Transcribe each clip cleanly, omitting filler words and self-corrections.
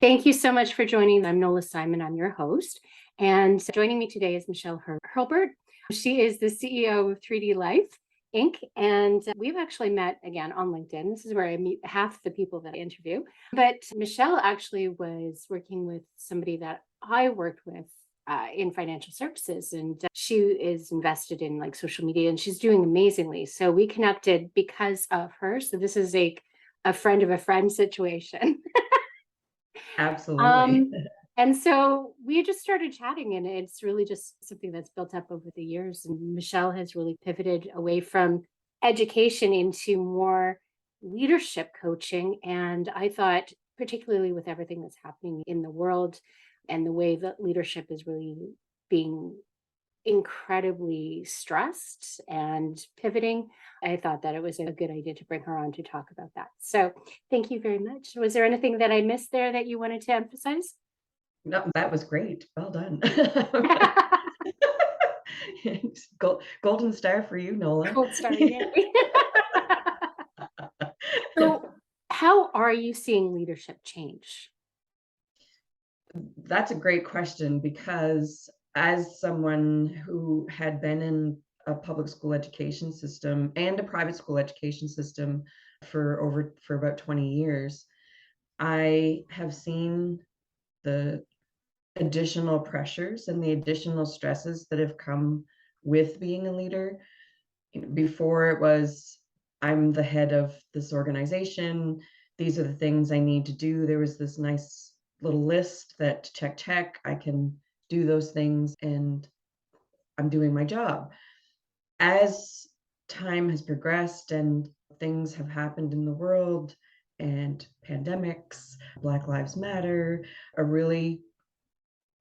Thank you so much for joining. I'm Nola Simon. I'm your host. And joining me today is Michelle Hurlburt. She is the CEO of 3D Life Inc. And we've actually met again on LinkedIn. This is where I meet half the people that I interview. But Michelle actually was working with somebody that I worked with in financial services. And she is invested in like social media and she's doing amazingly. So we connected because of her. So this is a friend of a friend situation. Absolutely. Um, and so we just started chatting, and it's really just something that's built up over the years. And Michelle has really pivoted away from education into more leadership coaching. And I thought, particularly with everything that's happening in the world and the way that leadership is really being incredibly stressed and pivoting, I thought that it was a good idea to bring her on to talk about that. So thank you very much. Was there anything that I missed there that you wanted to emphasize? No, that was great. Well done. Golden star for you, Nola. Gold star, yay. So how are you seeing leadership change? That's a great question because as someone who had been in a public school education system and a private school education system for about 20 years, I have seen the additional pressures and the additional stresses that have come with being a leader. Before it was, I'm the head of this organization. These are the things I need to do. There was this nice little list that check, I can do those things and I'm doing my job. As time has progressed and things have happened in the world and pandemics, Black Lives Matter, a really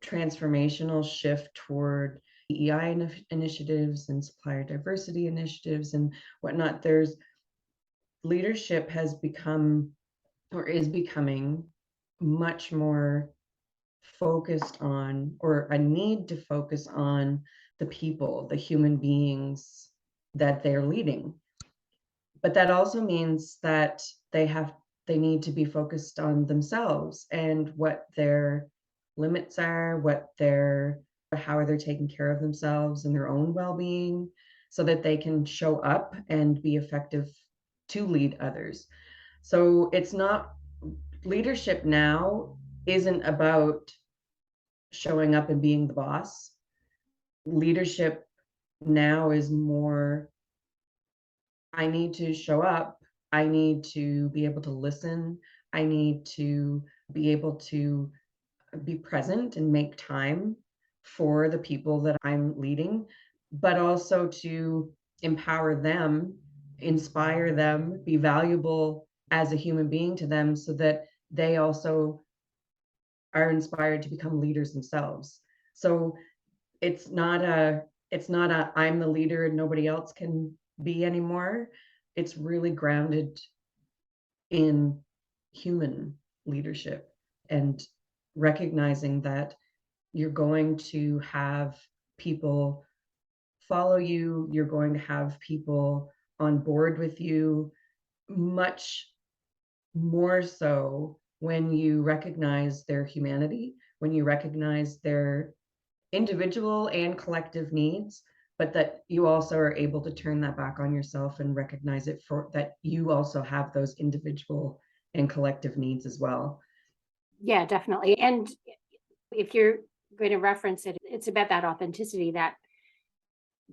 transformational shift toward EI initiatives and supplier diversity initiatives and whatnot. There's leadership has become or is becoming much more focused on, or a need to focus on the people, the human beings that they're leading. But that also means that they need to be focused on themselves and what their limits are, how are they taking care of themselves and their own well-being so that they can show up and be effective to lead others. So it's not leadership now isn't about showing up and being the boss. Leadership now is more, I need to show up. I need to be able to listen. I need to be able to be present and make time for the people that I'm leading, but also to empower them, inspire them, be valuable as a human being to them so that they also are inspired to become leaders themselves. So it's not a I'm the leader and nobody else can be anymore. It's really grounded in human leadership and recognizing that you're going to have people follow you, you're going to have people on board with you, much more so when you recognize their humanity, when you recognize their individual and collective needs, but that you also are able to turn that back on yourself and recognize it for that you also have those individual and collective needs as well. Yeah, definitely. And if you're going to reference it, it's about that authenticity, that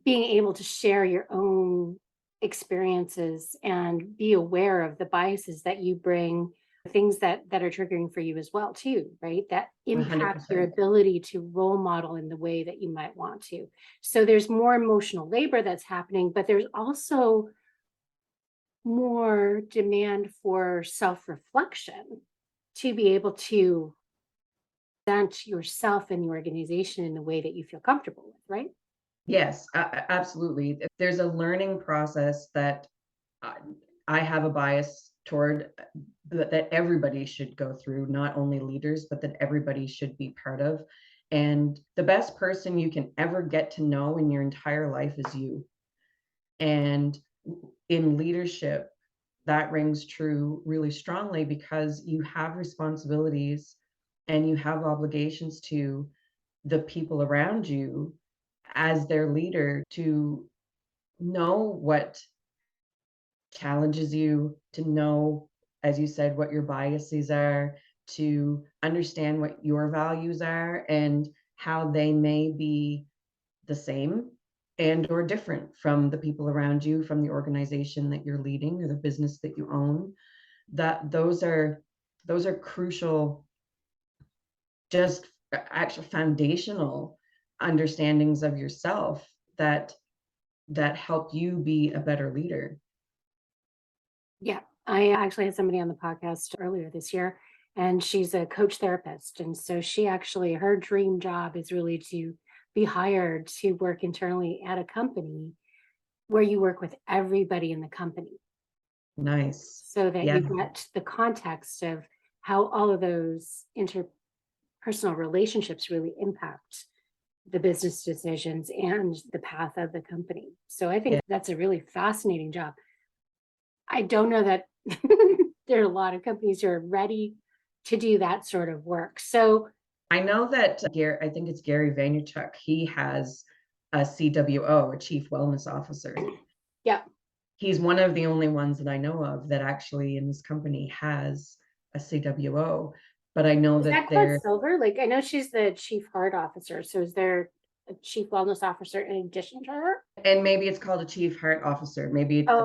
being able to share your own experiences and be aware of the biases that you bring, things that are triggering for you as well too, right? That impact your 100%. ability to role model in the way that you might want to. So there's more emotional labor that's happening, but there's also more demand for self-reflection to be able to present yourself and your organization in the way that you feel comfortable with, right? Yes, absolutely. There's a learning process that I I have a bias toward that everybody should go through, not only leaders, but that everybody should be part of. And the best person you can ever get to know in your entire life is you. And in leadership, that rings true really strongly because you have responsibilities and you have obligations to the people around you as their leader to know what challenges you, to know, as you said, what your biases are, to understand what your values are and how they may be the same and or different from the people around you, from the organization that you're leading or the business that you own. That those are crucial, just actual foundational understandings of yourself that help you be a better leader. Yeah, I actually had somebody on the podcast earlier this year, and she's a coach therapist. And so she actually, her dream job is really to be hired to work internally at a company where you work with everybody in the company Nice. so that Yeah. you get the context of how all of those interpersonal relationships really impact the business decisions and the path of the company. So I think Yeah. that's a really fascinating job. I don't know that there are a lot of companies who are ready to do that sort of work. So, I know that I think it's Gary Vaynerchuk. He has a CWO, a Chief Wellness Officer. yeah, He's one of the only ones that I know of that actually in this company has a CWO. But I know is that that Claude there, Silver? Like, I know she's the chief heart officer. So, is there a chief wellness officer in addition to her? and maybe it's called a Chief Heart Officer. Oh, okay.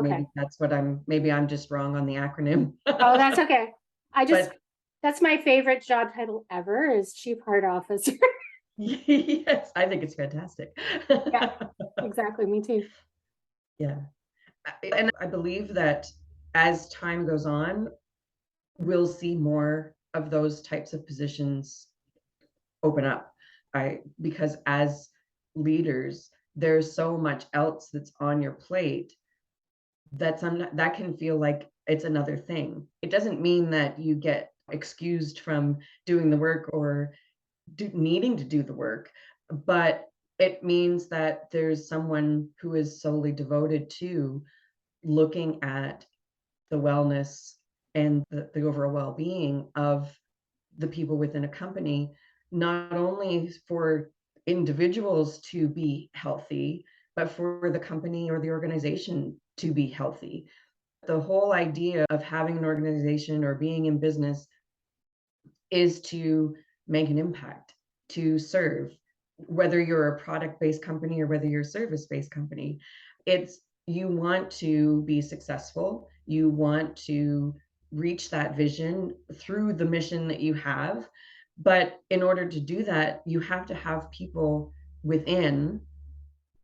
Maybe that's what maybe I'm just wrong on the acronym. Oh, that's okay. I just, But that's my favorite job title ever is chief heart officer. yes, I think it's fantastic. yeah, exactly. Me too. Yeah. And I believe that as time goes on, we'll see more of those types of positions open up. Because as leaders, there's so much else that's on your plate that can feel like it's another thing. It doesn't mean that you get excused from doing the work or needing to do the work, but it means that there's someone who is solely devoted to looking at the wellness and the overall well-being of the people within a company, not only for individuals to be healthy, but for the company or the organization to be healthy. The whole idea of having an organization or being in business is to make an impact, to serve, whether you're a product-based company or whether you're a service-based company. It's you want to be successful, you want to reach that vision through the mission that you have. But in order to do that, you have to have people within,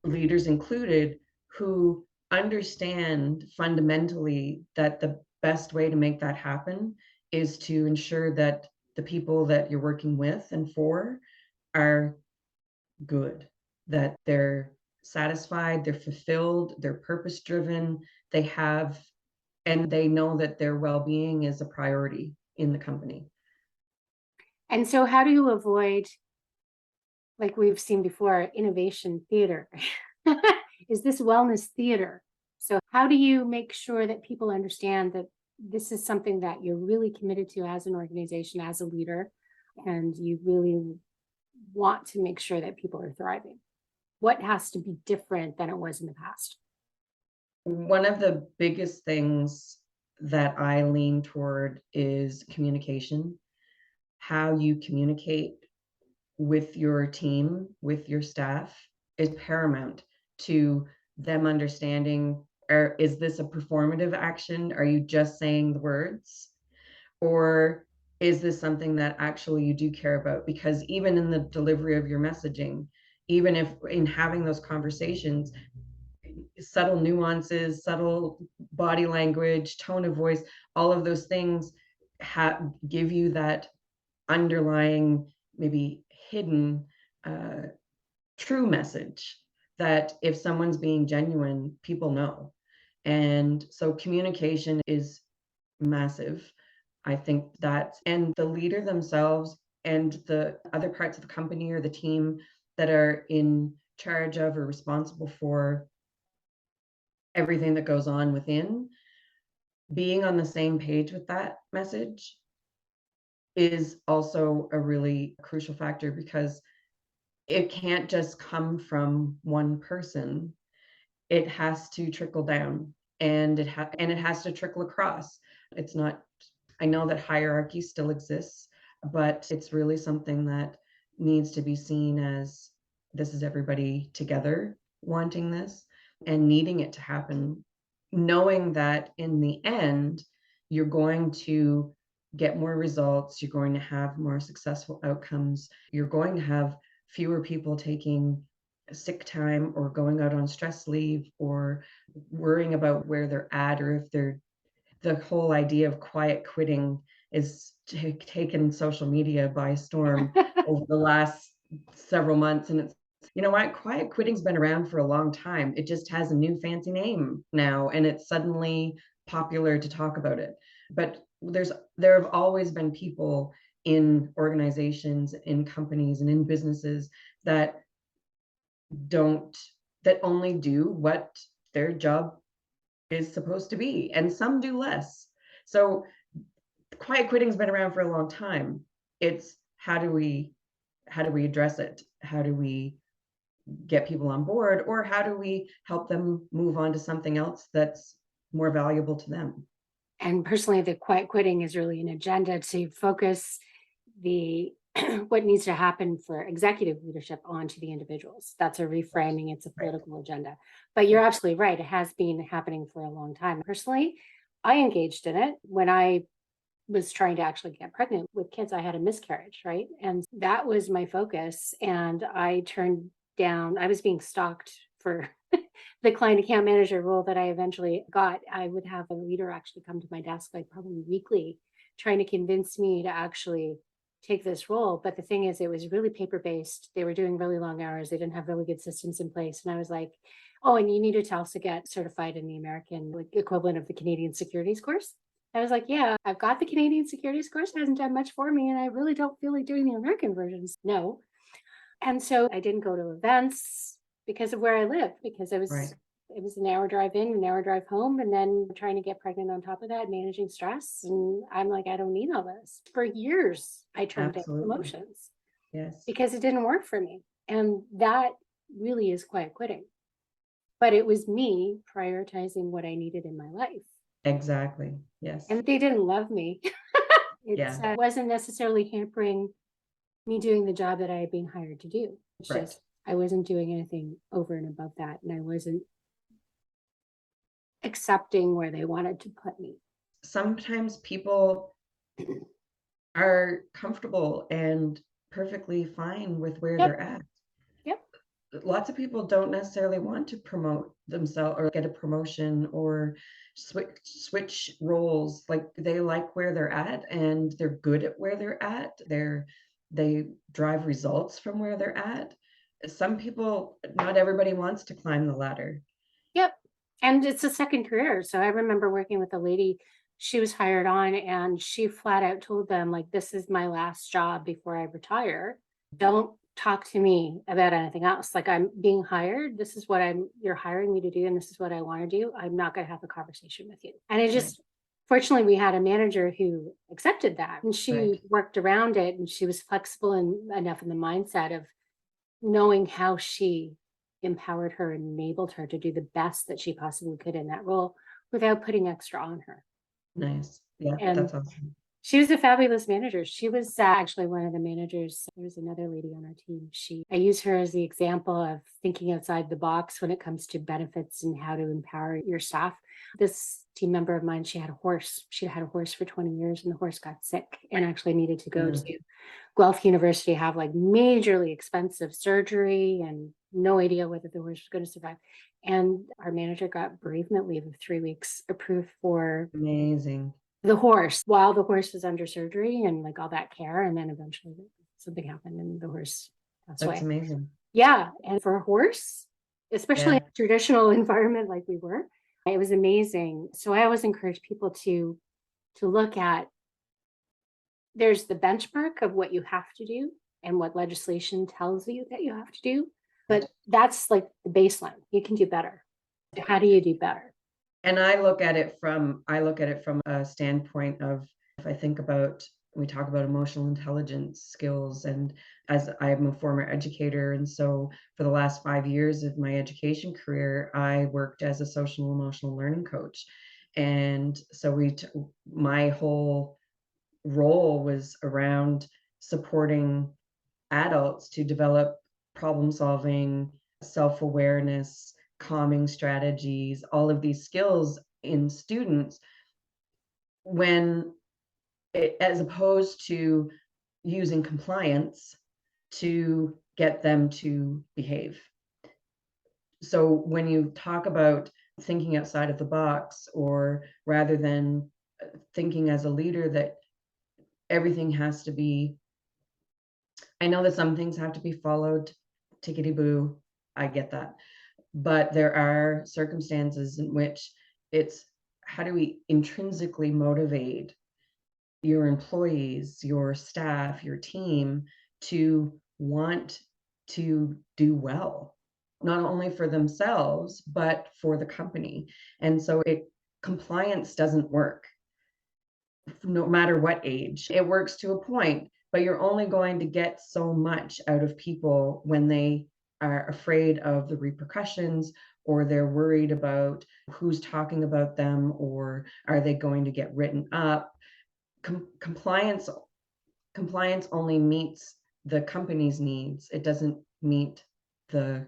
leaders included, who understand fundamentally that the best way to make that happen is to ensure that the people that you're working with and for are good, that they're satisfied, they're fulfilled, they're purpose driven, they have, and they know that their well being is a priority in the company. And so, how do you avoid, like we've seen before, innovation theater? Is this wellness theater? So, how do you make sure that people understand that this is something that you're really committed to as an organization, as a leader, and you really want to make sure that people are thriving? What has to be different than it was in the past? One of the biggest things that I lean toward is communication. How you communicate with your team, with your staff, is paramount to them understanding, is this a performative action? Are you just saying the words? Or is this something that actually you do care about? Because even in the delivery of your messaging, even if in having those conversations, subtle nuances, subtle body language, tone of voice, all of those things give you that underlying, maybe hidden, uh, true message that if someone's being genuine, people know. And so communication is massive. I think that, and the leader themselves and the other parts of the company or the team that are in charge of or responsible for everything that goes on within, being on the same page with that message is also a really crucial factor, because it can't just come from one person. It has to trickle down, and it has to trickle across. It's not, I know that hierarchy still exists, but it's really something that needs to be seen as, this is everybody together wanting this and needing it to happen, knowing that in the end, you're going to get more results, you're going to have more successful outcomes, you're going to have fewer people taking sick time or going out on stress leave or worrying about where they're at, or if they're, the whole idea of quiet quitting is taken social media by storm over the last several months. And it's, you know what, quiet quitting's been around for a long time. It just has a new fancy name now, and it's suddenly popular to talk about it. But there have always been people in organizations, in companies, and in businesses that don't, that only do what their job is supposed to be, and some do less. So quiet quitting's been around for a long time. It's how do we address it? How do we get people on board, or how do we help them move on to something else that's more valuable to them? And personally, the quiet quitting is really an agenda to focus the what needs to happen for executive leadership onto the individuals. That's a reframing, it's a Right. political agenda. But you're absolutely right. It has been happening for a long time. Personally, I engaged in it when I was trying to actually get pregnant with kids. I had a miscarriage, right? And that was my focus. And I turned down, I was being stalked for the client account manager role that I eventually got. I would have a leader actually come to my desk, like probably weekly, trying to convince me to actually take this role. But the thing is, it was really paper based. They were doing really long hours. They didn't have really good systems in place. And I was like, oh, and you needed to also get certified in the American like, equivalent of the Canadian securities course. I was like, yeah, I've got the Canadian securities course. It hasn't done much for me. And I really don't feel like doing the American versions. No. And so I didn't go to events because of where I live, because Right. it was an hour drive in, an hour drive home, and then trying to get pregnant on top of that, managing stress. And I'm like, I don't need all this. For years, I turned down Absolutely. promotions Yes. because it didn't work for me. And that really is quiet quitting. But it was me prioritizing what I needed in my life. Exactly. Yes. And they didn't love me. It Yeah. wasn't necessarily hampering me doing the job that I had been hired to do. It's Right. just I wasn't doing anything over and above that, and I wasn't accepting where they wanted to put me. Sometimes people are comfortable and perfectly fine with where Yep, they're at. yep, Lots of people don't necessarily want to promote themselves or get a promotion or switch roles. Like, they like where they're at, and they're good at where they're at. They drive results from where they're at. Some people, not everybody wants to climb the ladder. yep. And it's a second career. So I remember working with a lady, she was hired on and she flat out told them, like, this is my last job before I retire. Don't talk to me about anything else. Like, I'm being hired. This is what you're hiring me to do, and this is what I want to do. I'm not going to have a conversation with you. And it Right. just, fortunately, we had a manager who accepted that and Right. she worked around it and she was flexible and enough in the mindset of knowing how she empowered her and enabled her to do the best that she possibly could in that role without putting extra on her. Nice. Yeah, And that's awesome. she was a fabulous manager. She was actually one of the managers. There was another lady on our team. I use her as the example of thinking outside the box when it comes to benefits and how to empower your staff. This team member of mine, she had a horse. She had a horse for 20 years and the horse got sick and actually needed to go Mm, to Guelph University, have like majorly expensive surgery and no idea whether the horse was going to survive. And our manager got bereavement leave of 3 weeks approved for amazing. the horse while the horse was under surgery and like all that care. And then eventually something happened and the horse passed That's away. amazing. Yeah. And for a horse, especially in Yeah. a traditional environment like we were, it was amazing. So I always encourage people to look at, there's the benchmark of what you have to do and what legislation tells you that you have to do. But that's like the baseline. You can do better. How do you do better? And I look at it from a standpoint of, if I think about We talk about emotional intelligence skills. And as I'm a former educator, and so for the last 5 years of my education career, I worked as a social emotional learning coach. And so my whole role was around supporting adults to develop problem solving, self awareness, calming strategies, all of these skills in students when as opposed to using compliance to get them to behave. So when you talk about thinking outside of the box, or rather than thinking as a leader that everything has to be, I know that some things have to be followed, tickety boo, I get that. But there are circumstances in which it's how do we intrinsically motivate your employees, your staff, your team to want to do well, not only for themselves, but for the company. And so compliance doesn't work no matter what age. It works to a point, but you're only going to get so much out of people when they are afraid of the repercussions, or they're worried about who's talking about them, or are they going to get written up. Compliance only meets the company's needs. It doesn't meet the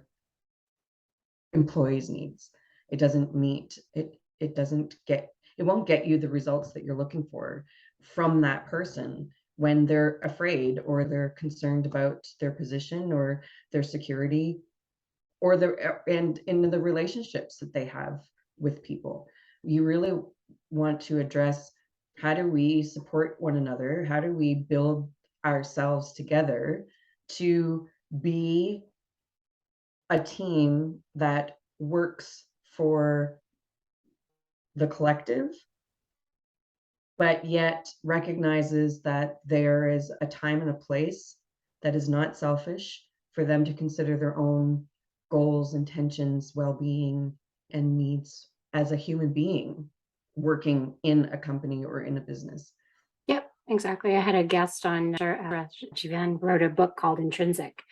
employees' needs. It doesn't meet it. It won't get you the results that you're looking for from that person when they're afraid, or they're concerned about their position or their security, or and in the relationships that they have with people. You really want to address, how do we support one another? How do we build ourselves together to be a team that works for the collective, but yet recognizes that there is a time and a place that is not selfish for them to consider their own goals, intentions, well-being, and needs as a human being working in a company or in a business. Yep, exactly. I had a guest on, Jivan wrote a book called Intrinsic,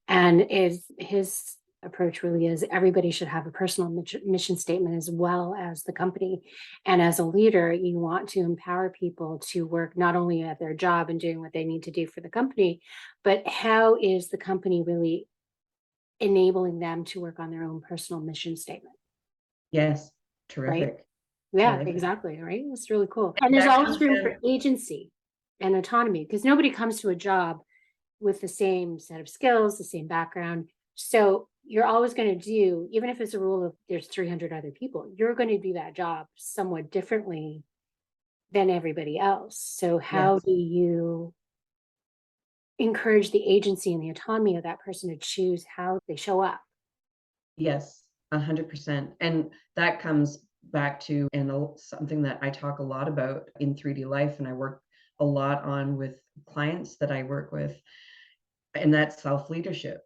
and is his approach really is everybody should have a personal mission statement as well as the company. And as a leader, you want to empower people to work not only at their job and doing what they need to do for the company, but how is the company really enabling them to work on their own personal mission statement, Yes, right? terrific. Yeah, Terrific. exactly. Right. It's really cool. And there's That comes always room down, for agency and autonomy because nobody comes to a job with the same set of skills, the same background. So you're always going to do, even if it's a rule of there's 300 other people, you're going to do that job somewhat differently than everybody else. So how yes. do you encourage the agency and the autonomy of that person to choose how they show up? Yes, 100%. And that comes back to, and something that I talk a lot about in 3D Life, and I work a lot on with clients that I work with, and that's self leadership.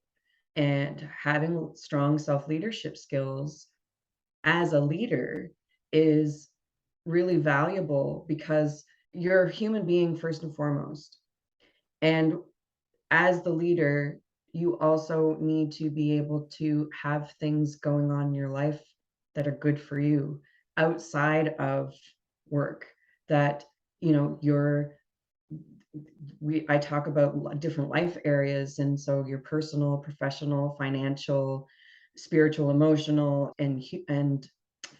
And having strong self leadership skills as a leader is really valuable because you're a human being first and foremost. And as the leader, you also need to be able to have things going on in your life that are good for you outside of work, that you're I talk about different life areas, and so your personal, professional, financial, spiritual, emotional, and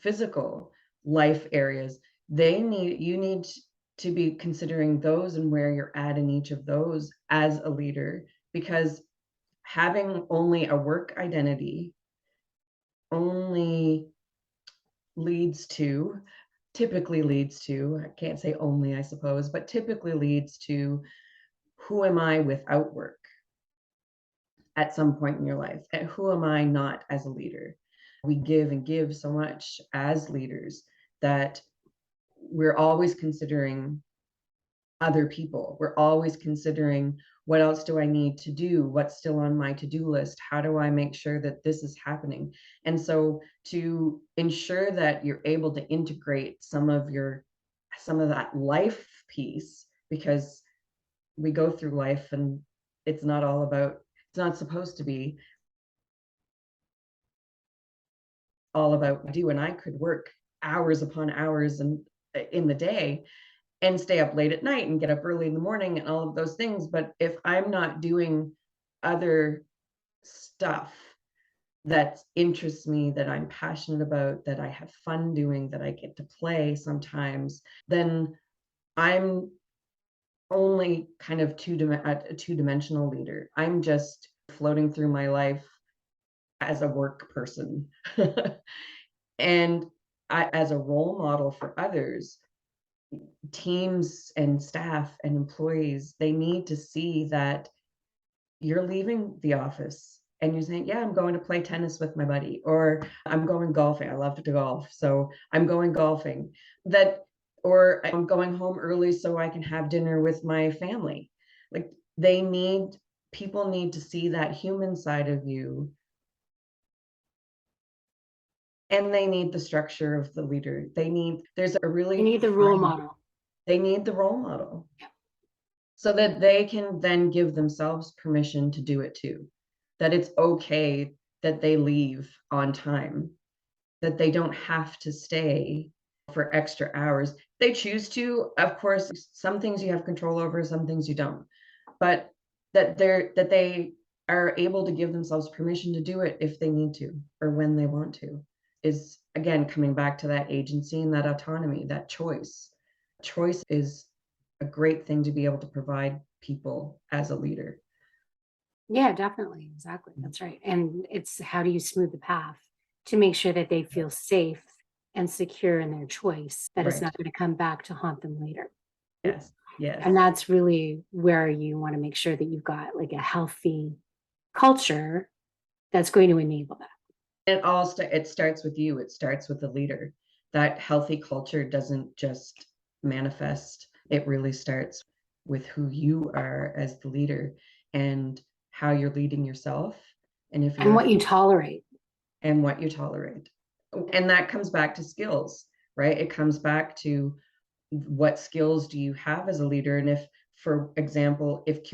physical life areas. You need to be considering those and where you're at in each of those as a leader, because having only a work identity only leads to typically leads to, I can't say only, I suppose, but typically leads to, who am I without work at some point in your life? And who am I not as a leader? We give and give so much as leaders that we're always considering other people. We're always considering, what else do I need to do? What's still on my to-do list? How do I make sure that this is happening? And so to ensure that you're able to integrate some of that life piece, because we go through life, and it's not supposed to be all about what I do. And I could work hours upon hours and in the day and stay up late at night and get up early in the morning and all of those things. But if I'm not doing other stuff that interests me, that I'm passionate about, that I have fun doing, that I get to play sometimes, then I'm only kind of a two-dimensional leader. I'm just floating through my life as a work person. And as a role model for others, teams and staff and employees, they need to see that you're leaving the office and you're saying, yeah, I'm going to play tennis with my buddy, or I'm going golfing. I love to golf, so I'm going golfing. Or I'm going home early so I can have dinner with my family. Like, people need to see that human side of you, and they need the structure of the leader. There's a You really need the role model. they need the role model, so that they can then give themselves permission to do it too. That it's okay that they leave on time, that they don't have to stay for extra hours. They choose to, of course, some things you have control over, some things you don't. But that they are able to give themselves permission to do it if they need to or when they want to, is again coming back to that agency and that autonomy, that choice. Choice is a great thing to be able to provide people as a leader. Yeah, definitely. Exactly. That's right. And it's how do you smooth the path to make sure that they feel safe and secure in their choice, that it's Right. not going to come back to haunt them later. Yes. Yes. And that's really where you want to make sure that you've got like a healthy culture that's going to enable that. It starts with you. It starts with the leader. That healthy culture doesn't just manifest. It really starts with who you are as the leader and how you're leading yourself, and if And you're what you tolerate. and what you tolerate. And that comes back to skills, right? It comes back to what skills do you have as a leader, and if, for example, if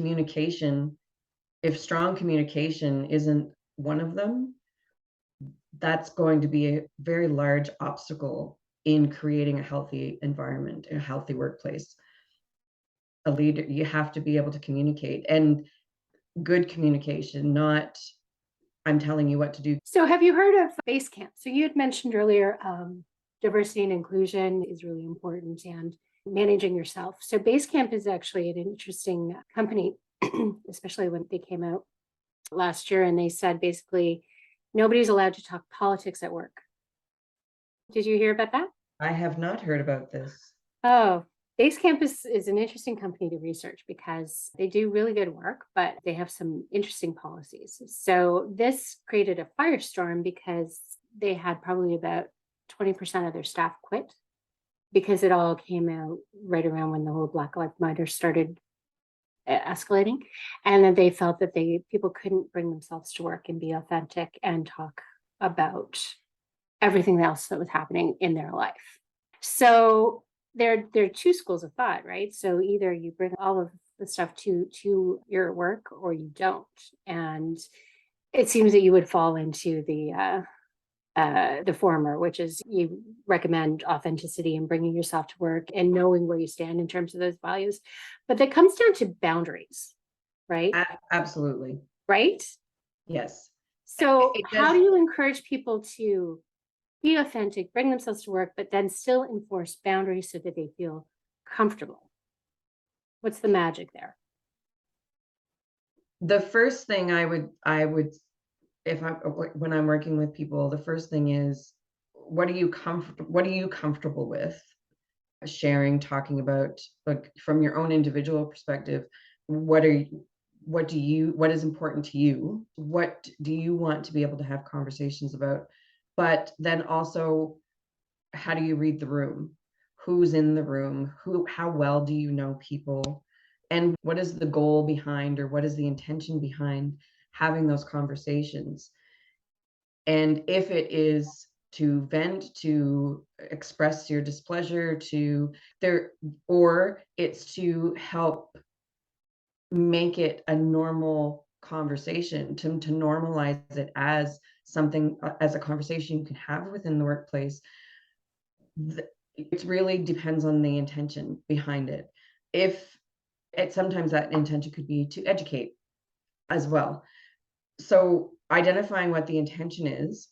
strong communication isn't one of them, that's going to be a very large obstacle in creating a healthy environment, a healthy workplace. A leader, you have to be able to communicate, and good communication, not I'm telling you what to do. So have you heard of Basecamp? So you had mentioned earlier, diversity and inclusion is really important and managing yourself. So Basecamp is actually an interesting company, especially when they came out last year and they said basically nobody's allowed to talk politics at work. Did you hear about that? I have not heard about this. Oh, Basecamp is an interesting company to research because they do really good work, but they have some interesting policies. So this created a firestorm because they had probably about 20% of their staff quit because it all came out right around when the whole Black Lives Matter started escalating, and then they felt that people couldn't bring themselves to work and be authentic and talk about everything else that was happening in their life. So there are two schools of thought, right? So either you bring all of the stuff to your work or you don't. And it seems that you would fall into the former, which is you recommend authenticity and bringing yourself to work and knowing where you stand in terms of those values. But that comes down to boundaries, right? Absolutely. Right? Yes. So It how does. do you encourage people to be authentic, bring themselves to work, but then still enforce boundaries so that they feel comfortable? What's the magic there? The first thing I would if I when I'm working with people, the first thing is, what are you comfortable with sharing, talking about, like, from your own individual perspective? What is important to you? What do you want to be able to have conversations about? But then also, how do you read the room? Who's in the room? How well do you know people? And what is the goal behind, or what is the intention behind having those conversations? And if it is to vent, to express your displeasure, or it's to help make it a normal conversation, to normalize it as something, as a conversation you can have within the workplace. It really depends on the intention behind it. If it sometimes that intention could be to educate as well. So identifying what the intention is,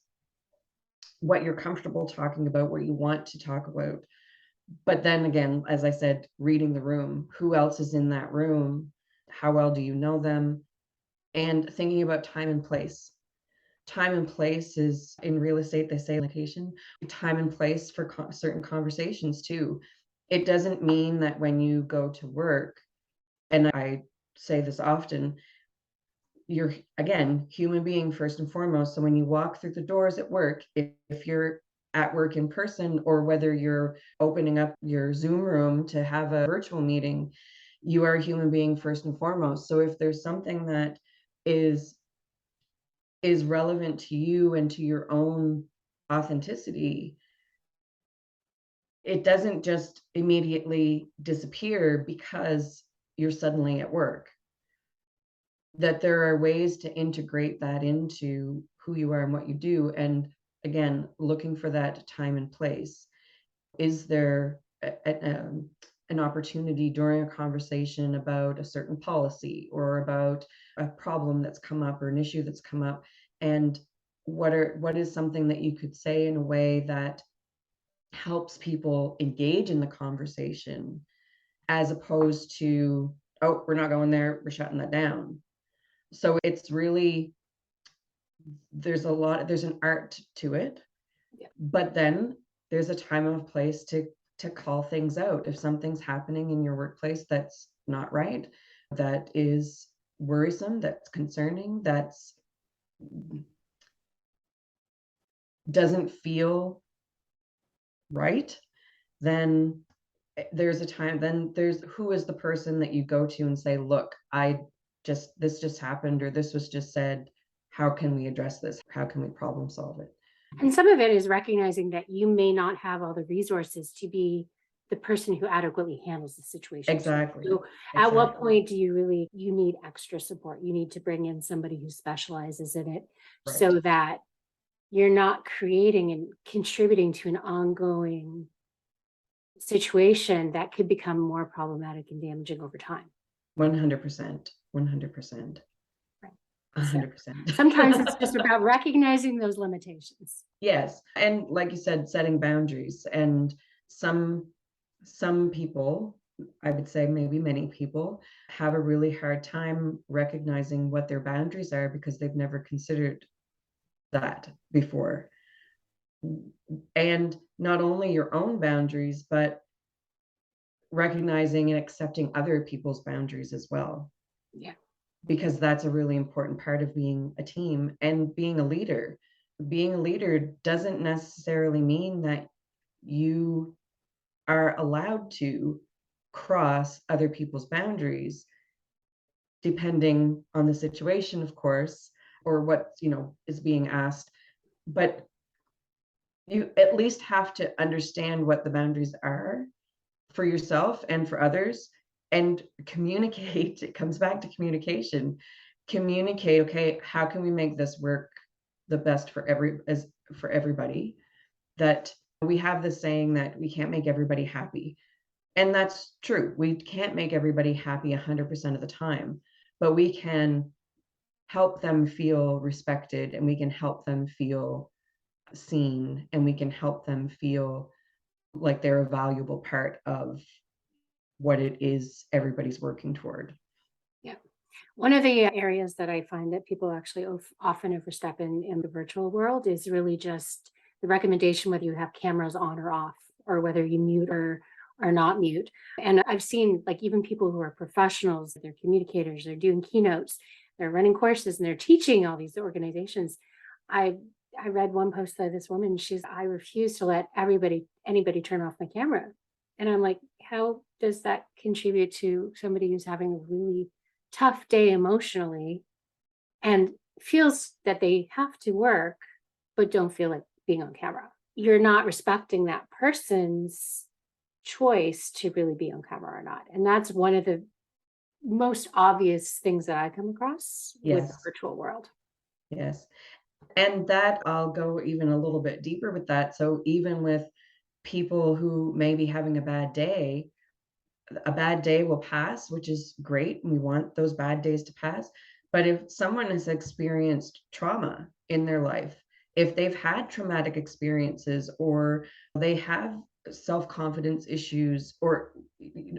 what you're comfortable talking about, what you want to talk about. But then again, as I said, reading the room, who else is in that room? How well do you know them? And thinking about time and place. Time and place is in real estate, they say location, time and place for certain conversations too. It doesn't mean that when you go to work, and I say this often, you're again human being first and foremost. So when you walk through the doors at work, if you're at work in person, or whether you're opening up your Zoom room to have a virtual meeting, you are a human being first and foremost. So if there's something that is relevant to you and to your own authenticity, it doesn't just immediately disappear because you're suddenly at work. That there are ways to integrate that into who you are and what you do. And again, looking for that time and place. Is there an opportunity during a conversation about a certain policy, or about a problem that's come up, or an issue that's come up? And what is something that you could say in a way that helps people engage in the conversation, as opposed to, oh, we're not going there, we're shutting that down. So it's really, there's an art to it. Yeah. But then there's a time and a place to call things out. If something's happening in your workplace that's not right, that is worrisome, that's concerning, that's doesn't feel right, then there's a time, then there's, who is the person that you go to and say, look, this just happened, or this was just said, how can we address this, how can we problem solve it? And some of it is recognizing that you may not have all the resources to be the person who adequately handles the situation. Exactly. So at what point do you need extra support? You need to bring in somebody who specializes in it, Right. so that you're not creating and contributing to an ongoing situation that could become more problematic and damaging over time. 100%. 100%. Right. 100%. Sometimes it's just about recognizing those limitations. Yes. And like you said, setting boundaries. And some people, I would say maybe many people, have a really hard time recognizing what their boundaries are because they've never considered that before. And not only your own boundaries, but recognizing and accepting other people's boundaries as well. Yeah. Because that's a really important part of being a team and being a leader. Being a leader doesn't necessarily mean that you are allowed to cross other people's boundaries, depending on the situation, of course, or what, is being asked. But you at least have to understand what the boundaries are for yourself and for others, and communicate. It comes back to communication. Communicate, okay, how can we make this work the best for everybody? That we have this saying that we can't make everybody happy. And that's true. We can't make everybody happy 100% of the time, but we can help them feel respected, and we can help them feel seen, and we can help them feel like they're a valuable part of what it is everybody's working toward. Yeah. One of the areas that I find that people actually often overstep in the virtual world is really just the recommendation whether you have cameras on or off, or whether you mute or not mute. And I've seen, like, even people who are professionals, they're communicators, they're doing keynotes, they're running courses, and they're teaching all these organizations. I read one post by this woman. I refuse to let anybody turn off my camera. And I'm like, how does that contribute to somebody who's having a really tough day emotionally and feels that they have to work, but don't feel like being on camera? You're not respecting that person's choice to really be on camera or not. And that's one of the most obvious things that I come across with the Yes, virtual world. yes. And that I'll go even a little bit deeper with that. So even with people who may be having a bad day will pass, which is great. And we want those bad days to pass. But if someone has experienced trauma in their life, if they've had traumatic experiences or they have self-confidence issues, or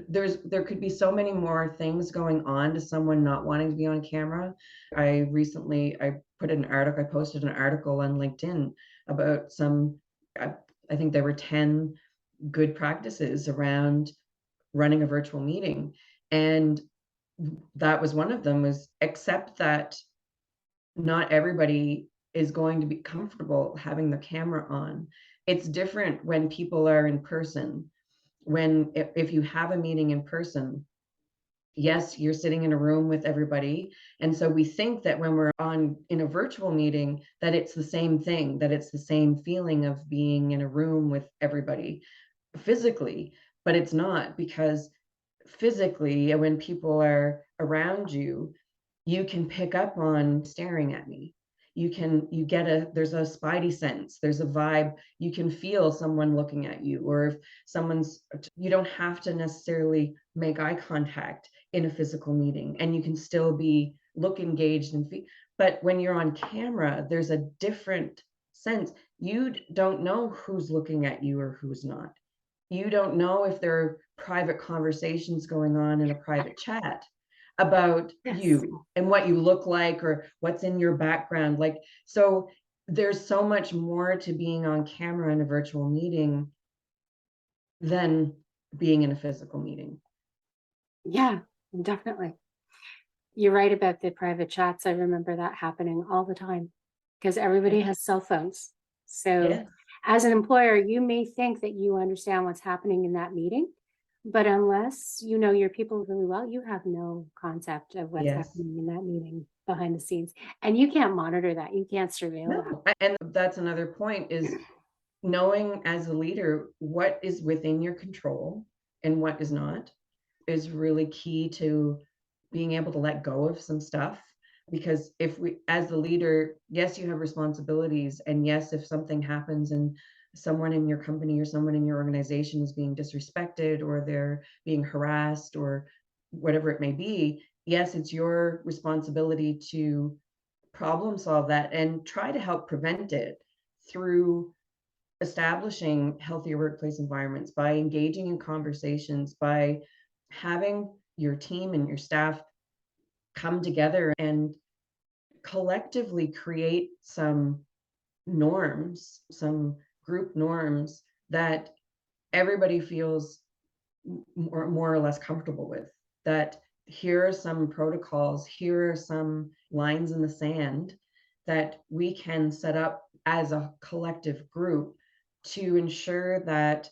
there could be so many more things going on to someone not wanting to be on camera. I posted an article on LinkedIn about I, I think there were 10 good practices around running a virtual meeting. And that was one of them, was accept that not everybody is going to be comfortable having the camera on. It's different when people are in person. If you have a meeting in person, yes, you're sitting in a room with everybody. And so we think that when we're on in a virtual meeting, that it's the same thing, that it's the same feeling of being in a room with everybody physically, but it's not, because physically, when people are around you, you can pick up on staring at me. There's a spidey sense, there's a vibe. You can feel someone looking at you, or if you don't have to necessarily make eye contact in a physical meeting, and you can still look engaged but when you're on camera, there's a different sense. You don't know who's looking at you or who's not. You don't know if there are private conversations going on in a private chat about Yes. you and what you look like or what's in your background. So there's so much more to being on camera in a virtual meeting than being in a physical meeting. Yeah, definitely. You're right about the private chats. I remember that happening all the time because everybody Yeah. has cell phones. So, Yes. as an employer, you may think that you understand what's happening in that meeting, but unless you know your people really well, you have no concept of what's Yes. happening in that meeting behind the scenes. And you can't monitor that. You can't surveil that. No. And that's another point, is knowing as a leader what is within your control and what is not is really key to being able to let go of some stuff. Because if we, as the leader, yes, you have responsibilities, and yes, if something happens and someone in your company or someone in your organization is being disrespected or they're being harassed or whatever it may be, yes, it's your responsibility to problem solve that and try to help prevent it through establishing healthier workplace environments, by engaging in conversations, by having your team and your staff come together and collectively create some norms, some group norms that everybody feels more or less comfortable with. That here are some protocols, here are some lines in the sand that we can set up as a collective group to ensure that,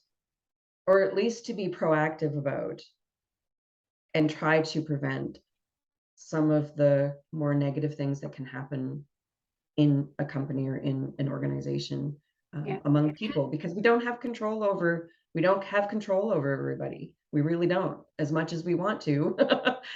or at least to be proactive about and try to prevent some of the more negative things that can happen in a company or in an organization, Yeah. among people, because we don't have control over everybody. We really don't, as much as we want to.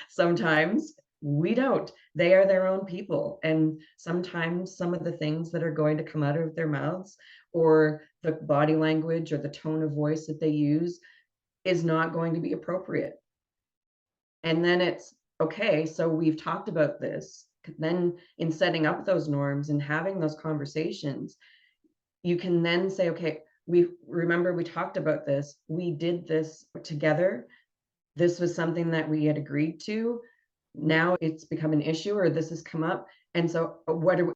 Sometimes we don't. They are their own people, and sometimes some of the things that are going to come out of their mouths, or the body language or the tone of voice that they use, is not going to be appropriate. And then it's okay, so we've talked about this. Then in setting up those norms and having those conversations, you can then say, okay, we talked about this, we did this together, this was something that we had agreed to, now it's become an issue, or this has come up. And so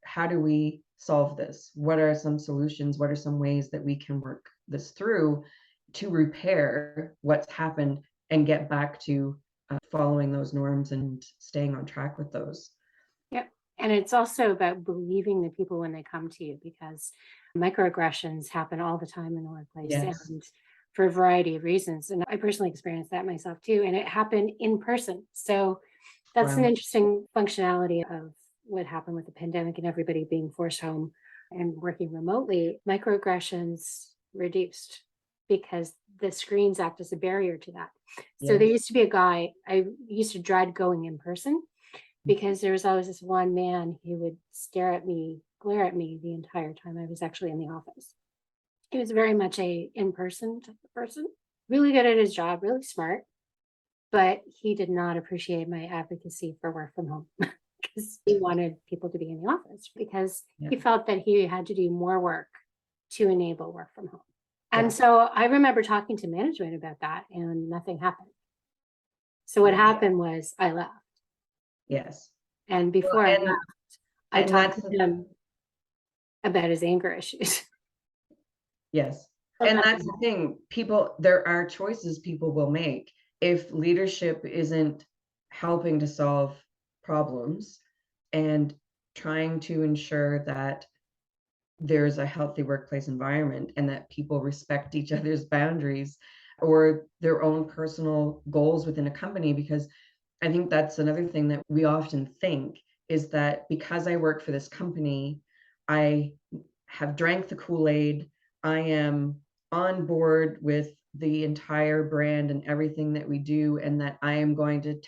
how do we solve this? What are some solutions? What are some ways that we can work this through to repair what's happened and get back to following those norms and staying on track with those? Yep. And it's also about believing the people when they come to you, because microaggressions happen all the time in the workplace Yes. and for a variety of reasons. And I personally experienced that myself too. And it happened in person. So that's an Wow. interesting functionality of what happened with the pandemic and everybody being forced home and working remotely. Microaggressions reduced because the screens act as a barrier to that. So there Yes. used to be a guy I used to dread going in person because there was always this one man who would stare at me, glare at me the entire time I was actually in the office. He was very much a in-person type of person, really good at his job, really smart, but he did not appreciate my advocacy for work from home because he wanted people to be in the office because Yeah. he felt that he had to do more work to enable work from home. And Yeah. so I remember talking to management about that and nothing happened. So what Yeah. happened was I left. Yes. And Well, before I left, I and talked that's to him about his anger issues. yes. So And nothing that's the thing. There are choices people will make. If leadership isn't helping to solve problems and trying to ensure that there's a healthy workplace environment and that people respect each other's boundaries or their own personal goals within a company, because I think that's another thing that we often think is that because I work for this company, I have drank the Kool-Aid, I am on board with the entire brand and everything that we do, and that I am going to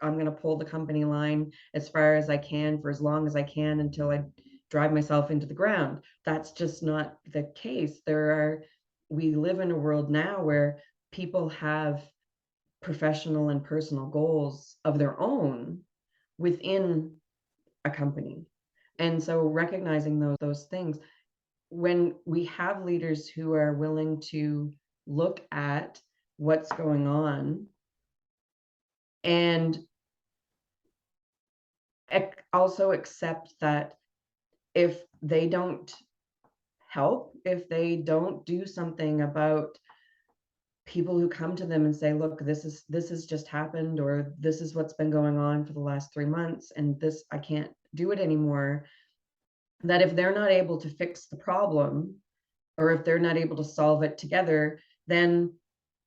I'm going to pull the company line as far as I can for as long as I can until I drive myself into the ground. That's just not the case. We live in a world now where people have professional and personal goals of their own within a company. And so recognizing those things, when we have leaders who are willing to look at what's going on and also accept that if they don't help, if they don't do something about people who come to them and say, look, this has just happened, or this is what's been going on for the last 3 months, and this, I can't do it anymore, that if they're not able to fix the problem, or if they're not able to solve it together, then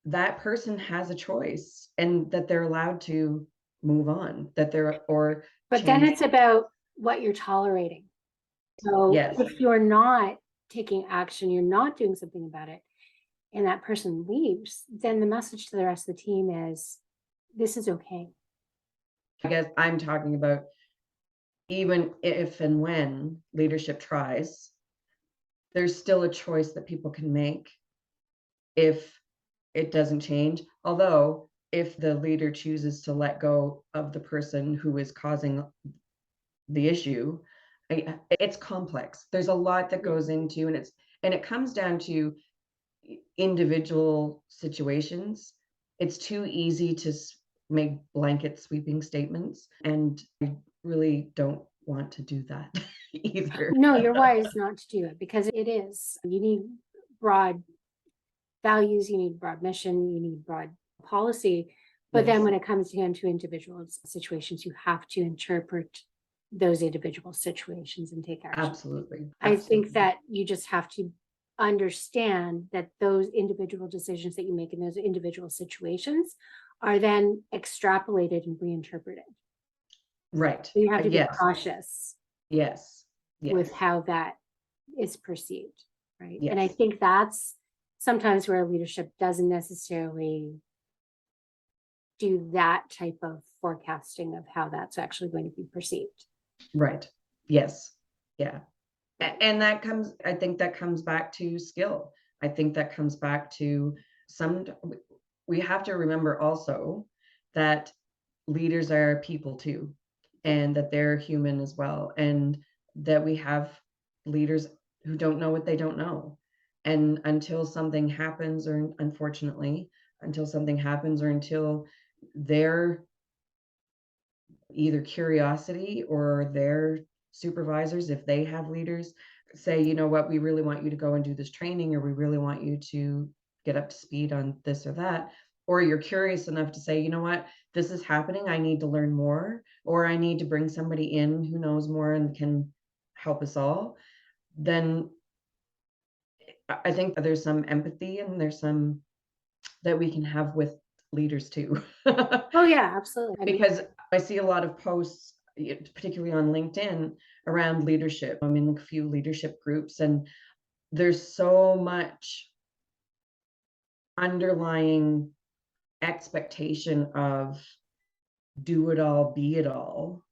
that person has a choice and that they're allowed to move on, that they're or But then change. it's about what you're tolerating. So Yes, if you're not taking action, you're not doing something about it, and that person leaves, then the message to the rest of the team is this is okay. I guess I'm talking about even if and when leadership tries, there's still a choice that people can make if it doesn't change. Although, if the leader chooses to let go of the person who is causing the issue, it's complex. There's a lot that goes into, and it comes down to individual situations. It's too easy to make blanket sweeping statements, and I really don't want to do that either. No, you're wise not to do it because it is. You need broad values, you need broad mission, you need broad policy. But then Yes, when it comes down to individual situations, you have to interpret those individual situations and take action. absolutely. I think Absolutely. that you just have to understand that those individual decisions that you make in those individual situations are then extrapolated and reinterpreted. Right. So you have to be Yes. cautious Yes. with Yes. how that is perceived, right? And I Yes. think that's sometimes where leadership doesn't necessarily do that type of forecasting of how that's actually going to be perceived. Right. Yes. Yeah. And I think that comes back to skill. I think that comes back to some, we have to remember also that leaders are people too, and that they're human as well, and that we have leaders who don't know what they don't know. And until something happens, or unfortunately, until something happens, or until their either curiosity or their supervisors, if they have leaders, say, you know what, we really want you to go and do this training, or we really want you to get up to speed on this or that, or you're curious enough to say, you know what, this is happening, I need to learn more, or I need to bring somebody in who knows more and can help us all, then I think there's some empathy and there's some that we can have with leaders too. Oh yeah, absolutely. I mean, Because I see a lot of posts, particularly on LinkedIn, around leadership. I'm in a few leadership groups, and there's so much underlying expectation of do it all, be it all,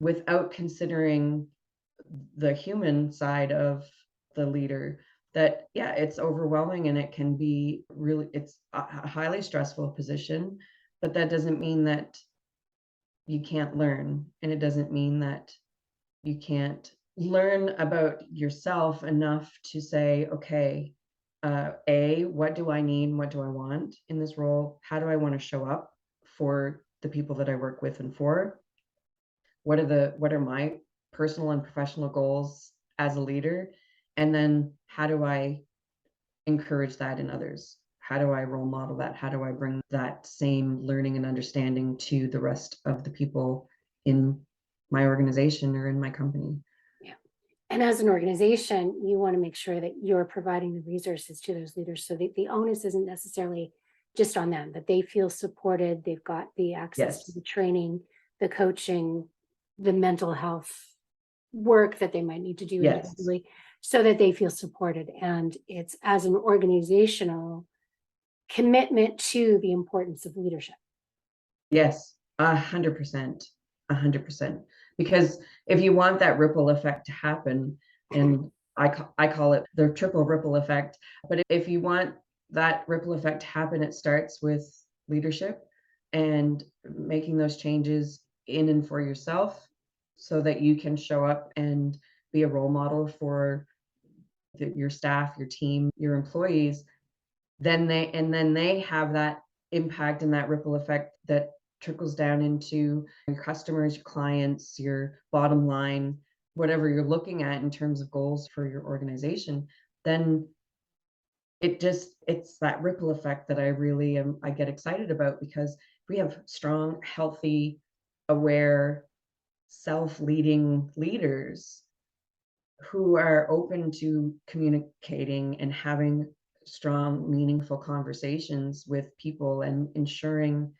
without considering the human side of the leader, that yeah, it's overwhelming and it can be really, it's a highly stressful position, but that doesn't mean that you can't learn, and it doesn't mean that you can't learn about yourself enough to say, okay, what do I need, what do I want in this role, how do I want to show up for the people that I work with and for, what are my personal and professional goals as a leader, and then how do I encourage that in others, how do I role model that, how do I bring that same learning and understanding to the rest of the people in my organization or in my company. Yeah. And as an organization, you want to make sure that you're providing the resources to those leaders so that the onus isn't necessarily just on them, that they feel supported, they've got the access to Yes. the training, the coaching, the mental health work that they might need to do Yes. individually, so that they feel supported. And it's as an organizational commitment to the importance of leadership. Yes. 100%. 100%. Because if you want that ripple effect to happen, and I call it the triple ripple effect, but if you want that ripple effect to happen, it starts with leadership and making those changes in and for yourself so that you can show up and be a role model for your staff, your team, your employees. Then they have that impact and that ripple effect that trickles down into your customers, your clients, your bottom line, whatever you're looking at in terms of goals for your organization. Then it's that ripple effect that I get excited about, because we have strong, healthy, aware, self-leading leaders who are open to communicating and having strong, meaningful conversations with people and ensuring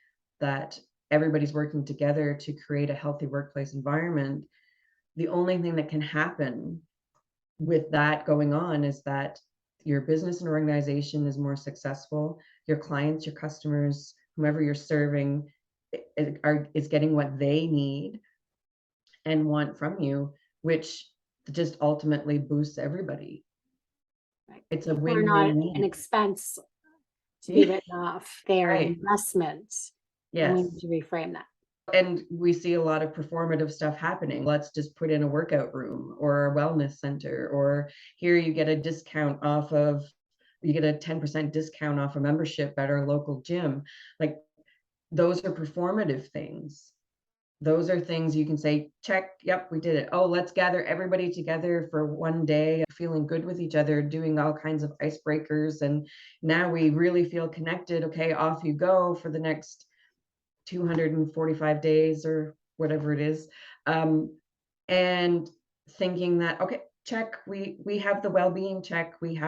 that everybody's working together to create a healthy workplace environment. The only thing that can happen with that going on is that your business and organization is more successful, your clients, your customers, whomever you're serving is getting what they need and want from you, which just ultimately boosts everybody. Right? It's a People are not an win-win-win. expense to be written off. They are Right. investments, and we need Yes. to reframe that. And we see a lot of performative stuff happening. Let's just put in a workout room or a wellness center, or here you get a 10% discount off a membership at our local gym. Like, those are performative things. Those are things you can say, check, yep, we did it. Oh, let's gather everybody together for one day, feeling good with each other, doing all kinds of icebreakers. And now we really feel connected. Okay, off you go for the next 245 days or whatever it is. And thinking that, okay, check, we have the well-being, check, we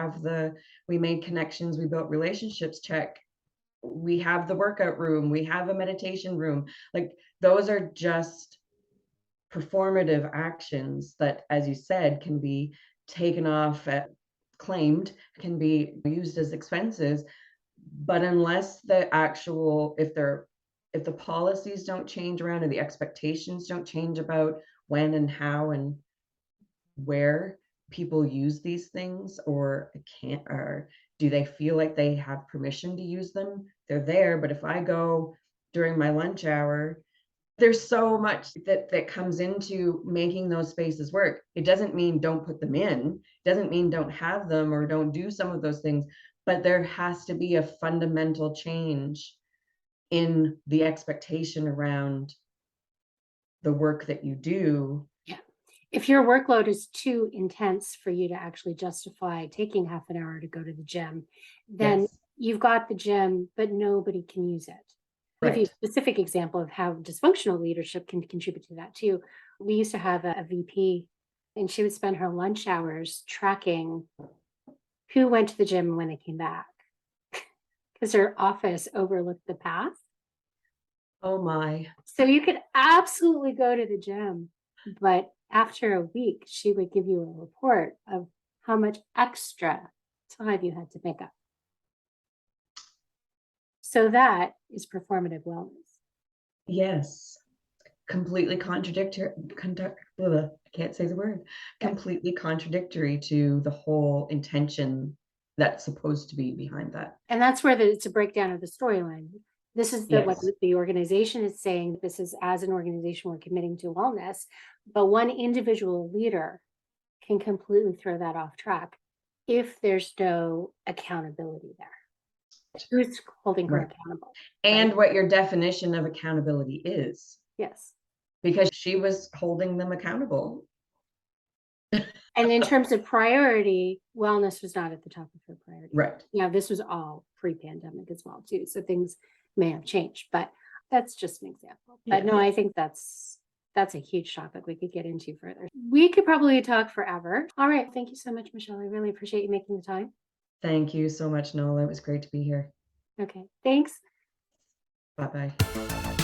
made connections, we built relationships, check, we have the workout room, we have a meditation room. Like, those are just performative actions that, as you said, can be taken off at claimed, can be used as expenses. But unless the actual, if the policies don't change around and the expectations don't change about when and how and where people use these things, or can't, or do they feel like they have permission to use them, they're there. But if I go during my lunch hour, there's so much that comes into making those spaces work. It doesn't mean don't put them in, it doesn't mean don't have them or don't do some of those things, but there has to be a fundamental change in the expectation around the work that you do. Yeah. If your workload is too intense for you to actually justify taking half an hour to go to the gym, then Yes. you've got the gym, but nobody can use it. I'll give you Right. a specific example of how dysfunctional leadership can contribute to that too. We used to have a VP, and she would spend her lunch hours tracking who went to the gym and when they came back, because her office overlooked the path. Oh my. So you could absolutely go to the gym, but after a week, she would give you a report of how much extra time you had to make up. So that is performative wellness. Yes. Completely contradictory, I can't say the word, completely contradictory to the whole intention that's supposed to be behind that. And that's where it's a breakdown of the storyline. This is what Yes. the organization is saying. This is, as an organization, we're committing to wellness, but one individual leader can completely throw that off track if there's no accountability there. Who's holding her Right. accountable? And right? what your definition of accountability is, Yes. because she was holding them accountable. And in terms of priority, wellness was not at the top of her priority. Right. Now, this was all pre-pandemic as well, too. So things may have changed, but that's just an example. But Yeah. no, I think that's a huge topic we could get into further. We could probably talk forever. All right. Thank you so much, Michelle. I really appreciate you making the time. Thank you so much, Nola. It was great to be here. Okay. Thanks. Bye-bye.